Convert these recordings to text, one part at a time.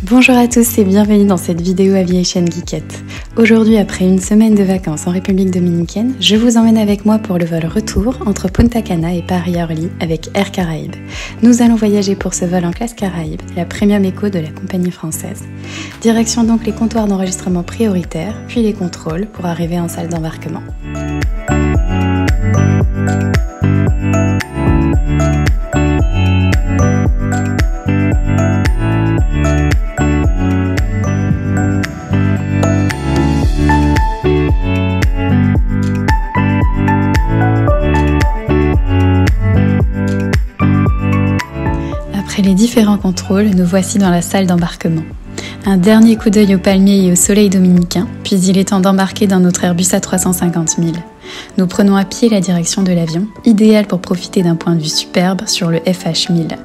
Bonjour à tous et bienvenue dans cette vidéo Aviation Geekette. Aujourd'hui, après une semaine de vacances en République Dominicaine, je vous emmène avec moi pour le vol retour entre Punta Cana et Paris-Orly avec Air Caraïbes. Nous allons voyager pour ce vol en classe Caraïbes, la Premium Eco de la compagnie française. Direction donc les comptoirs d'enregistrement prioritaires, puis les contrôles pour arriver en salle d'embarquement. Après les différents contrôles, nous voici dans la salle d'embarquement. Un dernier coup d'œil aux palmiers et au soleil dominicain, puis il est temps d'embarquer dans notre Airbus A350 000. Nous prenons à pied la direction de l'avion, idéal pour profiter d'un point de vue superbe sur le FH 1000.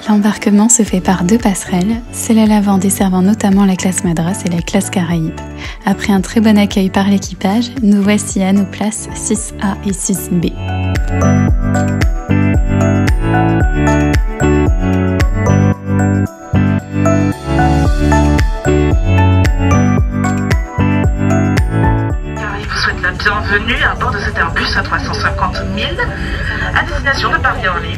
L'embarquement se fait par deux passerelles, celle à l'avant desservant notamment la classe Madras et la classe Caraïbes. Après un très bon accueil par l'équipage, nous voici à nos places 6A et 6B. Je vous souhaite la bienvenue à bord de cet Airbus A350 000 à destination de Paris-Orly.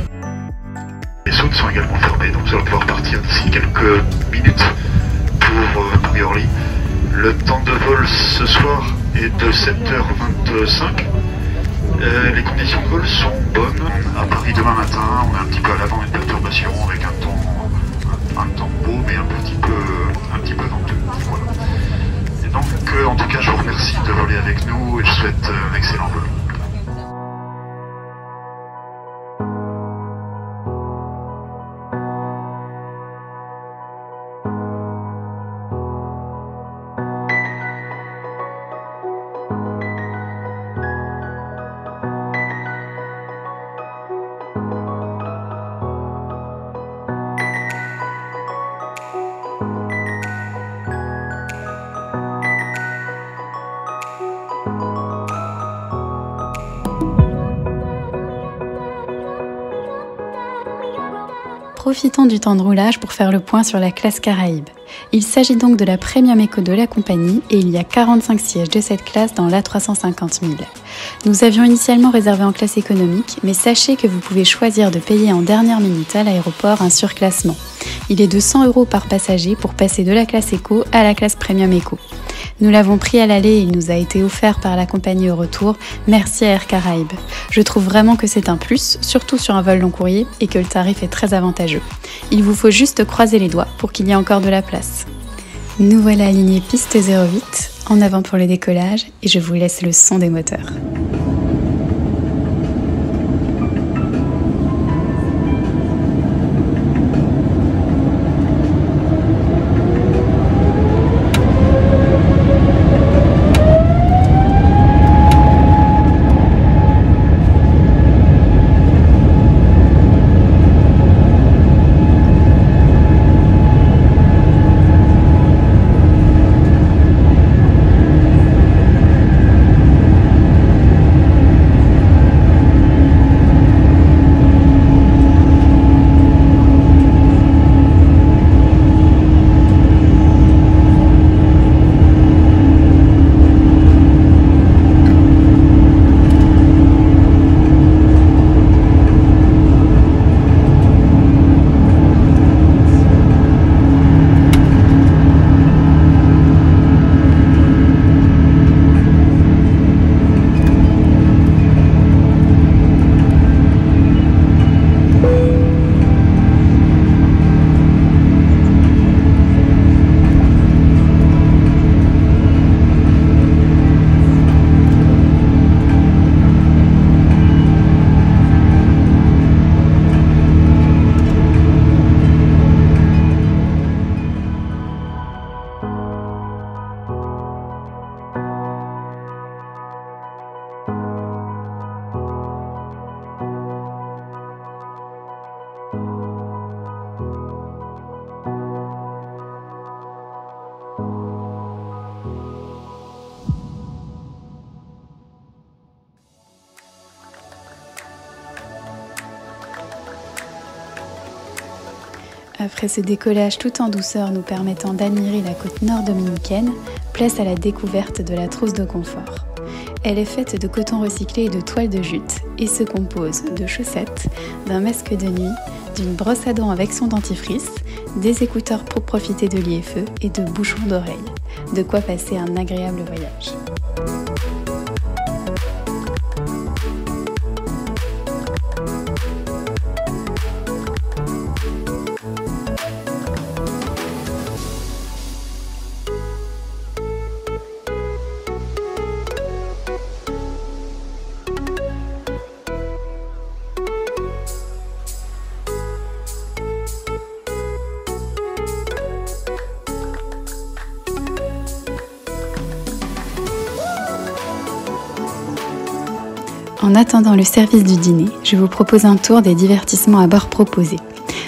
Les zones sont également fermées, donc nous allons pouvoir partir d'ici quelques minutes pour Paris-Orly. Le temps de vol ce soir est de 7h25. Les conditions de vol sont bonnes. À Paris demain matin, on est un petit peu à l'avant d'une perturbation avec un temps beau mais un petit peu venteux. Voilà. Et donc en tout cas je vous remercie de voler avec nous et je souhaite un excellent vol. Profitons du temps de roulage pour faire le point sur la classe Caraïbes. Il s'agit donc de la Premium Eco de la compagnie et il y a 45 sièges de cette classe dans l'A350 000. Nous avions initialement réservé en classe économique, mais sachez que vous pouvez choisir de payer en dernière minute à l'aéroport un surclassement. Il est de 100 € par passager pour passer de la classe Eco à la classe Premium Eco. Nous l'avons pris à l'aller et il nous a été offert par la compagnie au retour. Merci à Air Caraïbes. Je trouve vraiment que c'est un plus, surtout sur un vol long courrier, et que le tarif est très avantageux. Il vous faut juste croiser les doigts pour qu'il y ait encore de la place. Nous voilà alignés piste 08, en avant pour le décollage, et je vous laisse le son des moteurs. Après ce décollage tout en douceur nous permettant d'admirer la côte nord dominicaine, place à la découverte de la trousse de confort. Elle est faite de coton recyclé et de toile de jute et se compose de chaussettes, d'un masque de nuit, d'une brosse à dents avec son dentifrice, des écouteurs pour profiter de l'IFE et de bouchons d'oreilles. De quoi passer un agréable voyage. En attendant le service du dîner, je vous propose un tour des divertissements à bord proposés.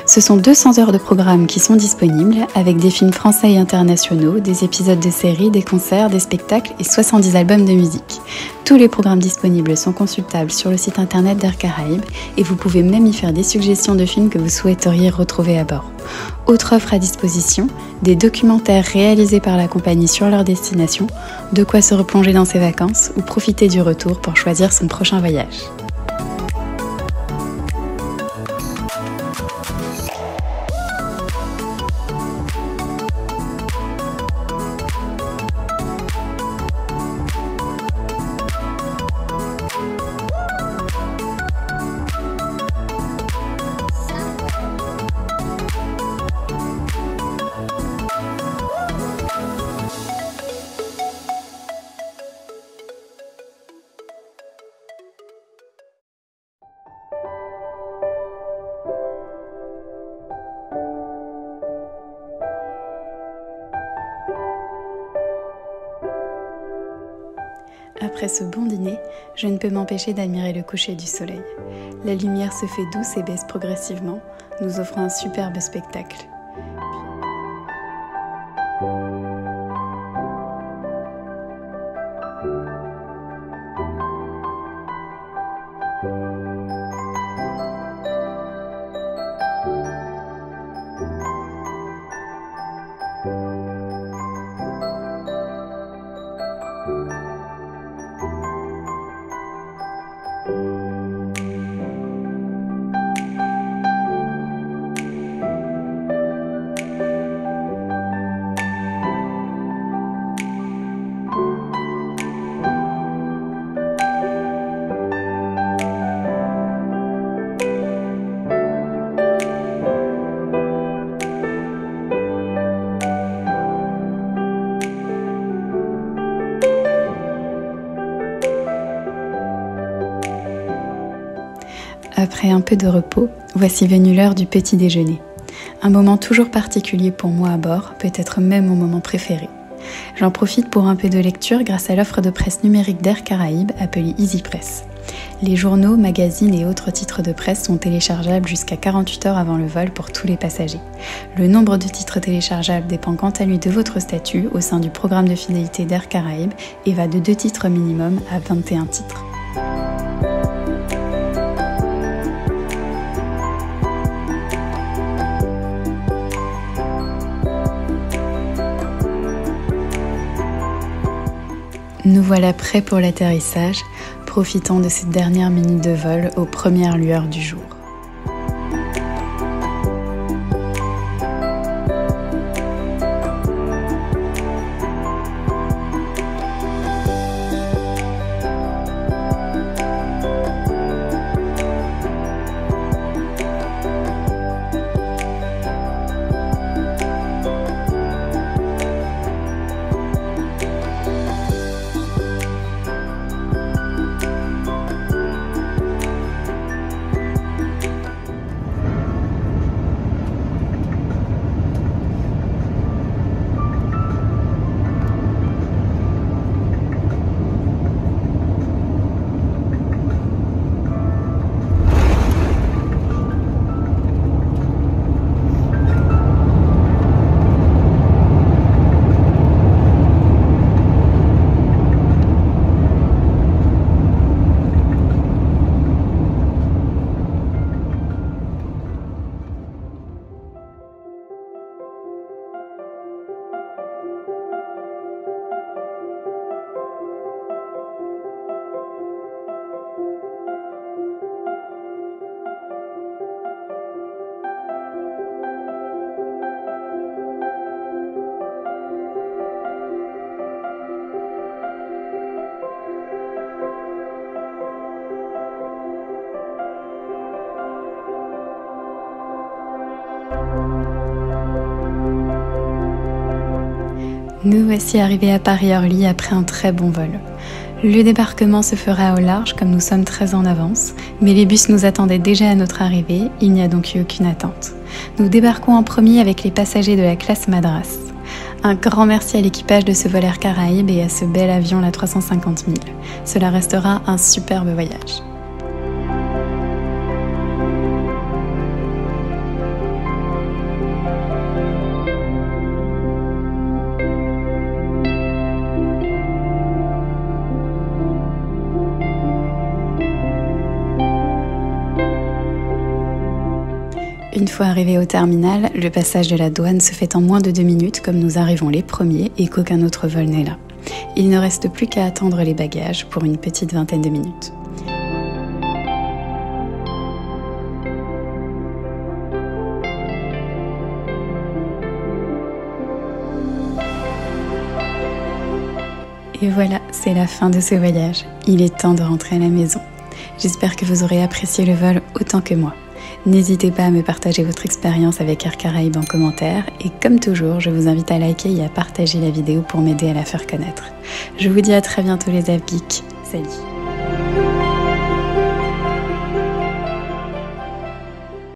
Ce sont 200 heures de programme qui sont disponibles, avec des films français et internationaux, des épisodes de séries, des concerts, des spectacles et 70 albums de musique. Tous les programmes disponibles sont consultables sur le site internet d'Air Caraïbes et vous pouvez même y faire des suggestions de films que vous souhaiteriez retrouver à bord. Autre offre à disposition, des documentaires réalisés par la compagnie sur leur destination, de quoi se replonger dans ses vacances ou profiter du retour pour choisir son prochain voyage. Après ce bon dîner, je ne peux m'empêcher d'admirer le coucher du soleil. La lumière se fait douce et baisse progressivement, nous offrant un superbe spectacle. Après un peu de repos, voici venue l'heure du petit déjeuner. Un moment toujours particulier pour moi à bord, peut-être même mon moment préféré. J'en profite pour un peu de lecture grâce à l'offre de presse numérique d'Air Caraïbes appelée Easy Press. Les journaux, magazines et autres titres de presse sont téléchargeables jusqu'à 48 heures avant le vol pour tous les passagers. Le nombre de titres téléchargeables dépend quant à lui de votre statut au sein du programme de fidélité d'Air Caraïbes et va de 2 titres minimum à 21 titres. Nous voilà prêts pour l'atterrissage, profitant de cette dernière minute de vol aux premières lueurs du jour. Nous voici arrivés à Paris-Orly après un très bon vol. Le débarquement se fera au large comme nous sommes très en avance, mais les bus nous attendaient déjà à notre arrivée, il n'y a donc eu aucune attente. Nous débarquons en premier avec les passagers de la classe Madras. Un grand merci à l'équipage de ce vol Air Caraïbes et à ce bel avion l'A350 000. Cela restera un superbe voyage. Une fois arrivé au terminal, le passage de la douane se fait en moins de 2 minutes comme nous arrivons les premiers et qu'aucun autre vol n'est là. Il ne reste plus qu'à attendre les bagages pour une petite vingtaine de minutes. Et voilà, c'est la fin de ce voyage. Il est temps de rentrer à la maison. J'espère que vous aurez apprécié le vol autant que moi. N'hésitez pas à me partager votre expérience avec Air Caraïbes en commentaire et comme toujours, je vous invite à liker et à partager la vidéo pour m'aider à la faire connaître. Je vous dis à très bientôt les Avgeeks. Salut!